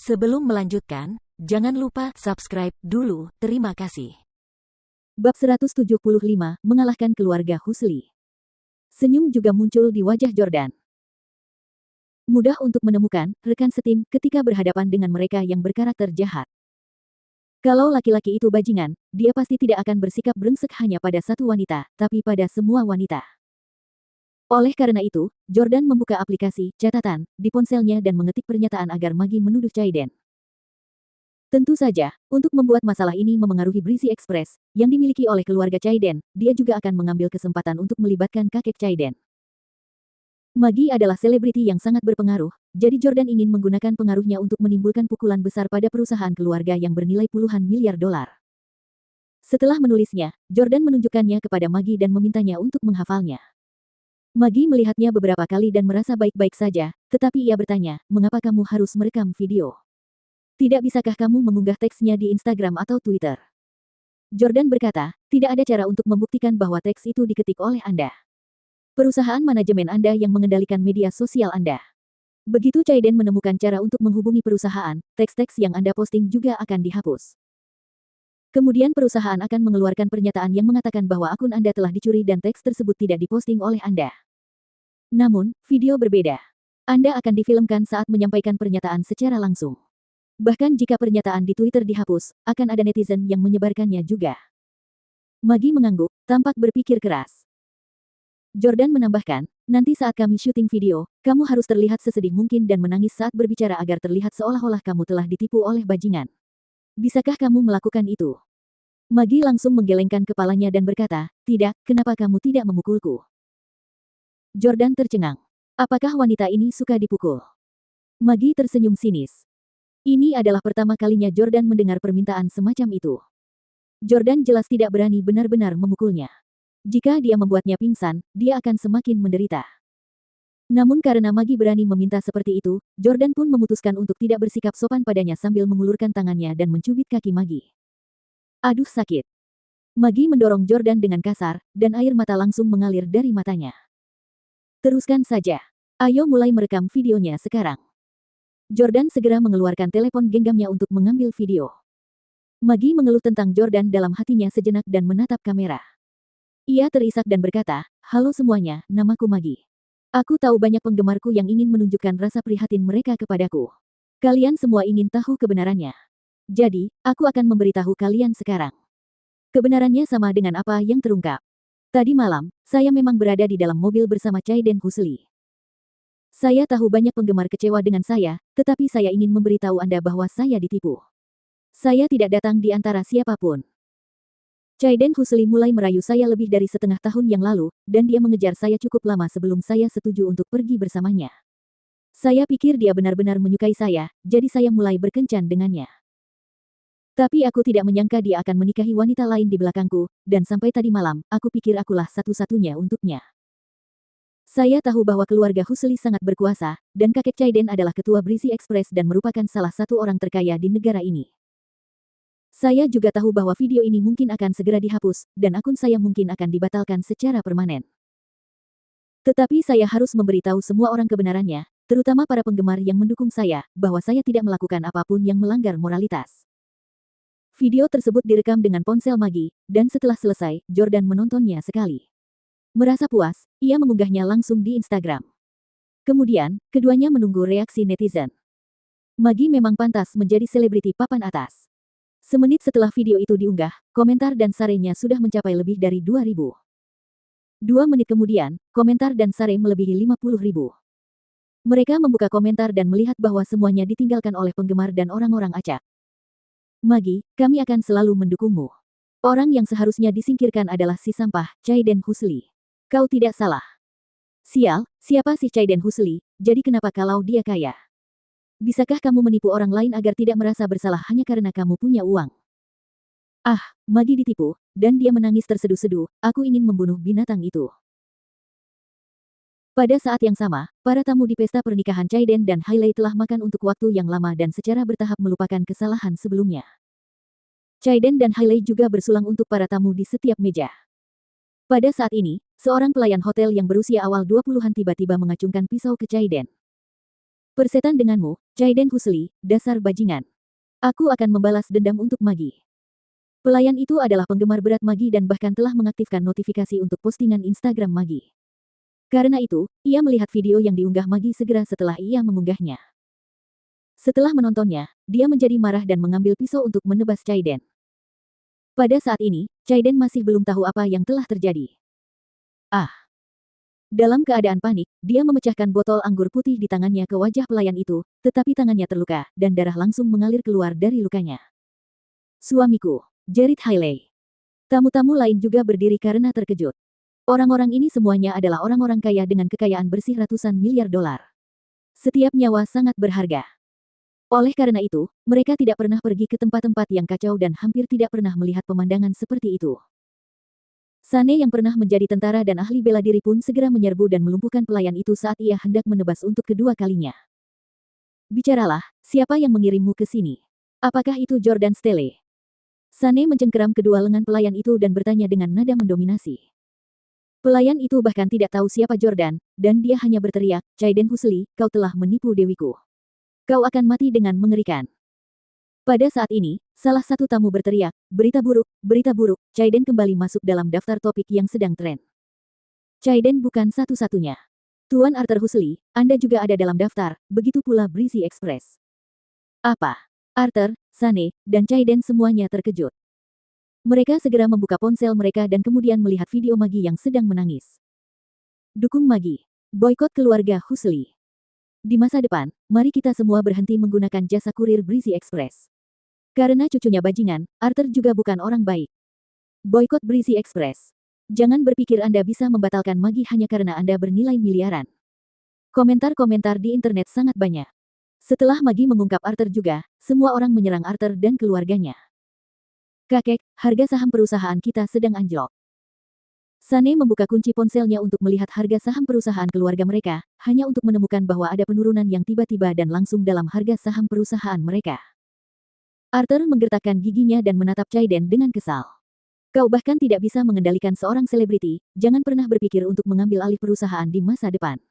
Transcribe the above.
Sebelum melanjutkan, jangan lupa subscribe dulu. Terima kasih. Bab 175, mengalahkan keluarga Husli. Senyum juga muncul di wajah Jordan. Mudah untuk menemukan rekan setim ketika berhadapan dengan mereka yang berkarakter jahat. Kalau laki-laki itu bajingan, dia pasti tidak akan bersikap brengsek hanya pada satu wanita, tapi pada semua wanita. Oleh karena itu, Jordan membuka aplikasi catatan di ponselnya dan mengetik pernyataan agar Maggie menuduh Chaiden. Tentu saja, untuk membuat masalah ini memengaruhi Breezy Express, yang dimiliki oleh keluarga Chaiden, dia juga akan mengambil kesempatan untuk melibatkan kakek Chaiden. Maggie adalah selebriti yang sangat berpengaruh, jadi Jordan ingin menggunakan pengaruhnya untuk menimbulkan pukulan besar pada perusahaan keluarga yang bernilai puluhan miliar dolar. Setelah menulisnya, Jordan menunjukkannya kepada Maggie dan memintanya untuk menghafalnya. Maggie melihatnya beberapa kali dan merasa baik-baik saja, tetapi ia bertanya, mengapa kamu harus merekam video? Tidak bisakah kamu mengunggah teksnya di Instagram atau Twitter? Jordan berkata, tidak ada cara untuk membuktikan bahwa teks itu diketik oleh Anda. Perusahaan manajemen Anda yang mengendalikan media sosial Anda. Begitu Chaiden menemukan cara untuk menghubungi perusahaan, teks-teks yang Anda posting juga akan dihapus. Kemudian perusahaan akan mengeluarkan pernyataan yang mengatakan bahwa akun Anda telah dicuri dan teks tersebut tidak diposting oleh Anda. Namun, video berbeda. Anda akan difilmkan saat menyampaikan pernyataan secara langsung. Bahkan jika pernyataan di Twitter dihapus, akan ada netizen yang menyebarkannya juga. Maggie mengangguk, tampak berpikir keras. Jordan menambahkan, nanti saat kami syuting video, kamu harus terlihat sesedih mungkin dan menangis saat berbicara agar terlihat seolah-olah kamu telah ditipu oleh bajingan. Bisakah kamu melakukan itu? Maggie langsung menggelengkan kepalanya dan berkata, tidak, kenapa kamu tidak memukulku? Jordan tercengang. Apakah wanita ini suka dipukul? Maggie tersenyum sinis. Ini adalah pertama kalinya Jordan mendengar permintaan semacam itu. Jordan jelas tidak berani benar-benar memukulnya. Jika dia membuatnya pingsan, dia akan semakin menderita. Namun karena Maggie berani meminta seperti itu, Jordan pun memutuskan untuk tidak bersikap sopan padanya sambil mengulurkan tangannya dan mencubit kaki Maggie. Aduh sakit. Maggie mendorong Jordan dengan kasar, dan air mata langsung mengalir dari matanya. Teruskan saja. Ayo mulai merekam videonya sekarang. Jordan segera mengeluarkan telepon genggamnya untuk mengambil video. Maggie mengeluh tentang Jordan dalam hatinya sejenak dan menatap kamera. Ia terisak dan berkata, halo semuanya, namaku Maggie. Aku tahu banyak penggemarku yang ingin menunjukkan rasa prihatin mereka kepadaku. Kalian semua ingin tahu kebenarannya. Jadi, aku akan memberitahu kalian sekarang. Kebenarannya sama dengan apa yang terungkap. Tadi malam, saya memang berada di dalam mobil bersama Chaiden Husli. Saya tahu banyak penggemar kecewa dengan saya, tetapi saya ingin memberitahu Anda bahwa saya ditipu. Saya tidak datang di antara siapapun. Chaiden Husli mulai merayu saya lebih dari setengah tahun yang lalu, dan dia mengejar saya cukup lama sebelum saya setuju untuk pergi bersamanya. Saya pikir dia benar-benar menyukai saya, jadi saya mulai berkencan dengannya. Tapi aku tidak menyangka dia akan menikahi wanita lain di belakangku, dan sampai tadi malam, aku pikir akulah satu-satunya untuknya. Saya tahu bahwa keluarga Husli sangat berkuasa, dan kakek Chaiden adalah ketua Breezy Express dan merupakan salah satu orang terkaya di negara ini. Saya juga tahu bahwa video ini mungkin akan segera dihapus, dan akun saya mungkin akan dibatalkan secara permanen. Tetapi saya harus memberitahu semua orang kebenarannya, terutama para penggemar yang mendukung saya, bahwa saya tidak melakukan apapun yang melanggar moralitas. Video tersebut direkam dengan ponsel Maggie, dan setelah selesai, Jordan menontonnya sekali. Merasa puas, ia mengunggahnya langsung di Instagram. Kemudian, keduanya menunggu reaksi netizen. Maggie memang pantas menjadi selebriti papan atas. Semenit setelah video itu diunggah, komentar dan sarenya sudah mencapai lebih dari 2.000. 2 menit kemudian, komentar dan sare melebihi 50.000. Mereka membuka komentar dan melihat bahwa semuanya ditinggalkan oleh penggemar dan orang-orang acak. Maggie, kami akan selalu mendukungmu. Orang yang seharusnya disingkirkan adalah si sampah, Chaiden Husli. Kau tidak salah. Sial, siapa si Chaiden Husli, jadi kenapa kalau dia kaya? Bisakah kamu menipu orang lain agar tidak merasa bersalah hanya karena kamu punya uang? Ah, Maggie ditipu, dan dia menangis terseduh-seduh, aku ingin membunuh binatang itu. Pada saat yang sama, para tamu di pesta pernikahan Chaiden dan Hailey telah makan untuk waktu yang lama dan secara bertahap melupakan kesalahan sebelumnya. Chaiden dan Hailey juga bersulang untuk para tamu di setiap meja. Pada saat ini, seorang pelayan hotel yang berusia awal 20-an tiba-tiba mengacungkan pisau ke Chaiden. Persetan denganmu, Chaiden Husli, dasar bajingan. Aku akan membalas dendam untuk Magi. Pelayan itu adalah penggemar berat Magi dan bahkan telah mengaktifkan notifikasi untuk postingan Instagram Magi. Karena itu, ia melihat video yang diunggah Magi segera setelah ia mengunggahnya. Setelah menontonnya, dia menjadi marah dan mengambil pisau untuk menebas Chaiden. Pada saat ini, Chaiden masih belum tahu apa yang telah terjadi. Dalam keadaan panik, dia memecahkan botol anggur putih di tangannya ke wajah pelayan itu, tetapi tangannya terluka, dan darah langsung mengalir keluar dari lukanya. Suamiku, jerit Hailey. Tamu-tamu lain juga berdiri karena terkejut. Orang-orang ini semuanya adalah orang-orang kaya dengan kekayaan bersih ratusan miliar dolar. Setiap nyawa sangat berharga. Oleh karena itu, mereka tidak pernah pergi ke tempat-tempat yang kacau dan hampir tidak pernah melihat pemandangan seperti itu. Sane yang pernah menjadi tentara dan ahli bela diri pun segera menyerbu dan melumpuhkan pelayan itu saat ia hendak menebas untuk kedua kalinya. Bicaralah, siapa yang mengirimmu ke sini? Apakah itu Jordan Stele? Sane mencengkeram kedua lengan pelayan itu dan bertanya dengan nada mendominasi. Pelayan itu bahkan tidak tahu siapa Jordan, dan dia hanya berteriak, Chaiden Husli, kau telah menipu dewiku. Kau akan mati dengan mengerikan. Pada saat ini, salah satu tamu berteriak, berita buruk, Chaiden kembali masuk dalam daftar topik yang sedang tren. Chaiden bukan satu-satunya. Tuan Arthur Husli, Anda juga ada dalam daftar, begitu pula Breezy Express. Apa? Arthur, Sane, dan Chaiden semuanya terkejut. Mereka segera membuka ponsel mereka dan kemudian melihat video Magi yang sedang menangis. Dukung Magi. Boykot keluarga Husli. Di masa depan, mari kita semua berhenti menggunakan jasa kurir Breezy Express. Karena cucunya bajingan, Arthur juga bukan orang baik. Boykot Breezy Express. Jangan berpikir Anda bisa membatalkan Magi hanya karena Anda bernilai miliaran. Komentar-komentar di internet sangat banyak. Setelah Magi mengungkap Arthur juga, semua orang menyerang Arthur dan keluarganya. Kakek, harga saham perusahaan kita sedang anjlok. Sane membuka kunci ponselnya untuk melihat harga saham perusahaan keluarga mereka, hanya untuk menemukan bahwa ada penurunan yang tiba-tiba dan langsung dalam harga saham perusahaan mereka. Arthur menggertakkan giginya dan menatap Chaiden dengan kesal. Kau bahkan tidak bisa mengendalikan seorang selebriti, jangan pernah berpikir untuk mengambil alih perusahaan di masa depan.